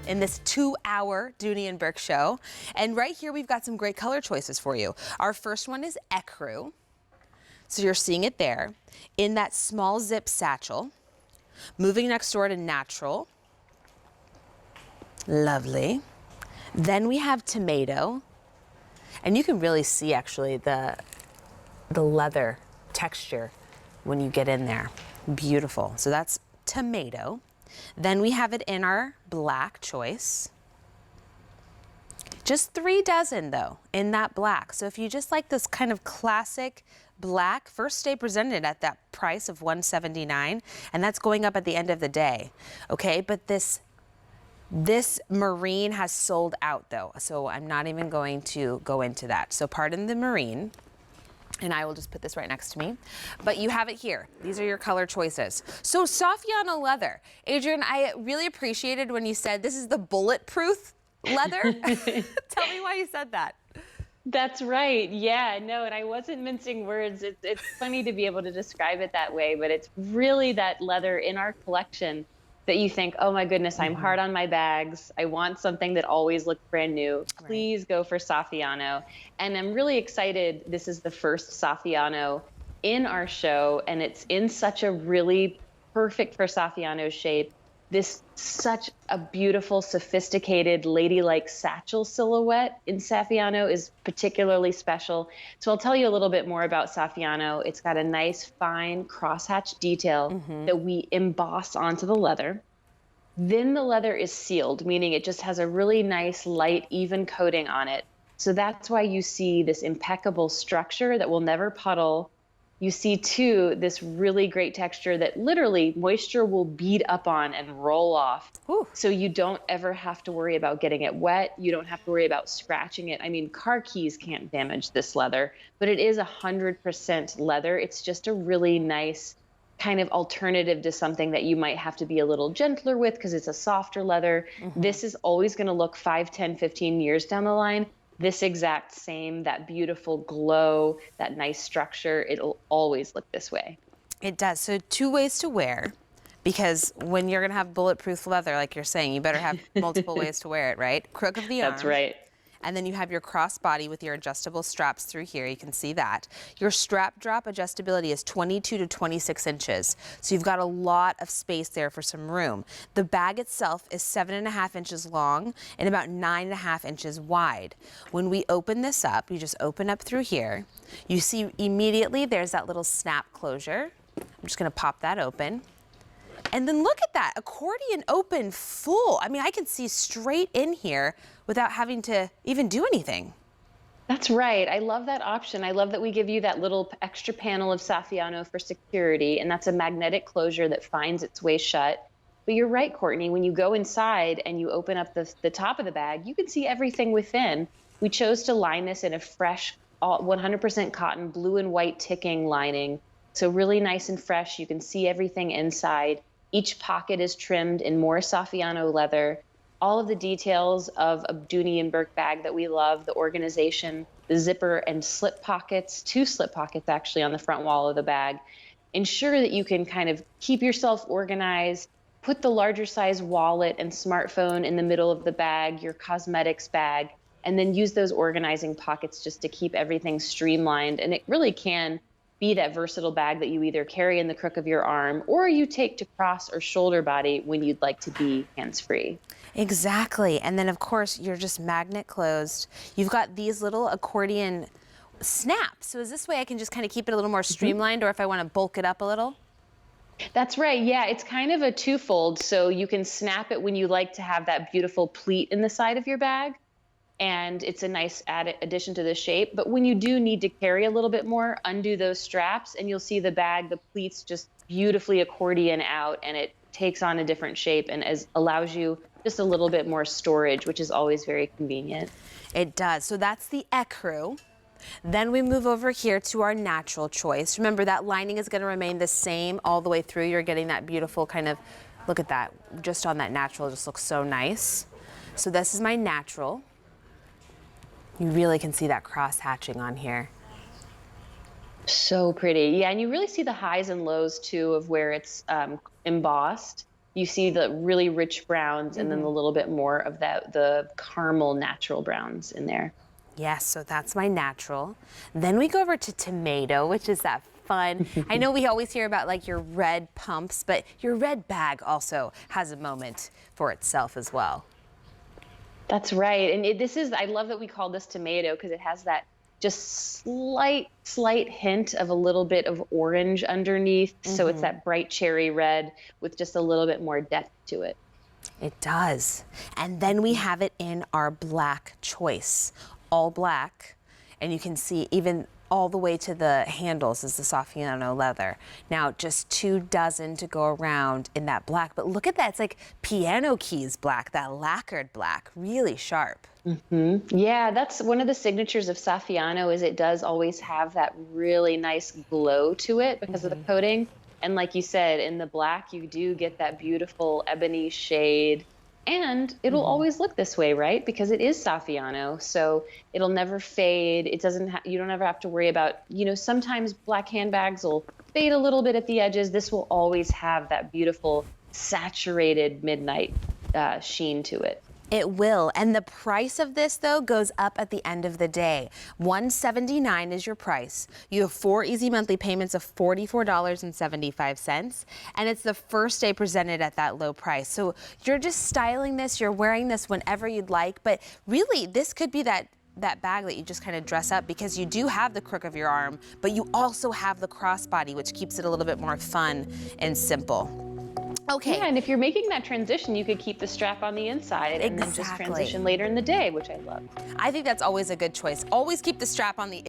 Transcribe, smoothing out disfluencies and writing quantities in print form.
in this 2-hour Dooney Bourke show. And right here, we've got some great color choices for you. Our first one is ecru. So you're seeing it there in that small zip satchel. Moving next door to natural. Lovely. Then we have tomato. And you can really see actually the leather texture when you get in there. Beautiful. So that's tomato. Then we have it in our black choice. Just 3 dozen though in that black. So if you just like this kind of classic black, first stay presented at that price of $179, and that's going up at the end of the day. Okay, but this marine has sold out though, so I'm not even going to go into that. So pardon the marine. And I will just put this right next to me. But you have it here. These are your color choices. So Saffiano leather. Adrienne, I really appreciated when you said this is the bulletproof leather. Tell me why you said that. That's right. Yeah, no, and I wasn't mincing words. It's funny to be able to describe it that way, but it's really that leather in our collection that you think, oh my goodness, I'm hard on my bags. I want something that always looks brand new. Please go for Saffiano. And I'm really excited. This is the first Saffiano in our show, and it's in such a really perfect for Saffiano shape. This such a beautiful, sophisticated, ladylike satchel silhouette in Saffiano is particularly special. So I'll tell you a little bit more about Saffiano. It's got a nice, fine crosshatch detail that we emboss onto the leather. Then the leather is sealed, meaning it just has a really nice, light, even coating on it. So that's why you see this impeccable structure that will never puddle. You see, too, this really great texture that literally moisture will bead up on and roll off. Ooh. So you don't ever have to worry about getting it wet. You don't have to worry about scratching it. I mean, car keys can't damage this leather, but it is 100% leather. It's just a really nice kind of alternative to something that you might have to be a little gentler with because it's a softer leather. This is always going to look 5, 10, 15 years down the line. This exact same, that beautiful glow, that nice structure, it'll always look this way. It does. So 2 ways to wear, because when you're gonna have bulletproof leather, like you're saying, you better have multiple ways to wear it, right? Crook of the arm. That's right. And then you have your crossbody with your adjustable straps through here. You can see that. Your strap drop adjustability is 22 to 26 inches. So you've got a lot of space there for some room. The bag itself is 7.5 inches long and about 9.5 inches wide. When we open this up, you just open up through here. You see immediately there's that little snap closure. I'm just gonna pop that open. And then look at that, accordion open full. I mean, I can see straight in here without having to even do anything. That's right. I love that option. I love that we give you that little extra panel of Saffiano for security, and that's a magnetic closure that finds its way shut. But you're right, Courtney, when you go inside and you open up the top of the bag, you can see everything within. We chose to line this in a fresh 100% cotton blue and white ticking lining. So really nice and fresh. You can see everything inside. Each pocket is trimmed in more Saffiano leather. All of the details of a Dooney Bourke bag that we love, the organization, the zipper and slip pockets, 2 slip pockets actually on the front wall of the bag, ensure that you can kind of keep yourself organized, put the larger size wallet and smartphone in the middle of the bag, your cosmetics bag, and then use those organizing pockets just to keep everything streamlined. And it really can be that versatile bag that you either carry in the crook of your arm or you take to cross or shoulder body when you'd like to be hands-free. Exactly. And then of course you're just magnet closed. You've got these little accordion snaps. So is this way I can just kind of keep it a little more streamlined, or if I want to bulk it up a little? That's right. Yeah, it's kind of a twofold. So you can snap it when you like to have that beautiful pleat in the side of your bag, and it's a nice addition to the shape. But when you do need to carry a little bit more, undo those straps and you'll see the bag, the pleats just beautifully accordion out, and it takes on a different shape and allows you just a little bit more storage, which is always very convenient. It does. So that's the ecru. Then we move over here to our natural choice. Remember, that lining is going to remain the same all the way through. You're getting that beautiful kind of, look at that, just on that natural, it just looks so nice. So this is my natural. You really can see that cross hatching on here. So pretty. Yeah, and you really see the highs and lows too of where it's embossed. you see the really rich browns and then a little bit more of the caramel natural browns in there. Yes, so that's my natural. Then we go over to tomato, which is that fun. I know we always hear about like your red pumps, but your red bag also has a moment for itself as well. That's right. And I love that we call this tomato because it has that just slight hint of a little bit of orange underneath. So it's that bright cherry red with just a little bit more depth to it. It does. And then we have it in our black choice, all black. And you can see even all the way to the handles is the Saffiano leather. Now, just 2 dozen to go around in that black, but look at that, it's like piano keys black, that lacquered black, really sharp. Yeah, that's one of the signatures of Saffiano is it does always have that really nice glow to it because of the coating. And like you said, in the black, you do get that beautiful ebony shade. And it'll always look this way, right? Because it is Saffiano, so it'll never fade. It doesn't. You don't ever have to worry about. Sometimes black handbags will fade a little bit at the edges. This will always have that beautiful saturated midnight sheen to it. It will. And the price of this, though, goes up at the end of the day. $179 is your price. You have 4 easy monthly payments of $44.75. And it's the first day presented at that low price. So you're just styling this. You're wearing this whenever you'd like. But really, this could be that bag that you just kind of dress up because you do have the crook of your arm, but you also have the crossbody, which keeps it a little bit more fun and simple. Okay. Yeah, and if you're making that transition, you could keep the strap on the inside and then just transition later in the day, which I love. I think that's always a good choice. Always keep the strap on the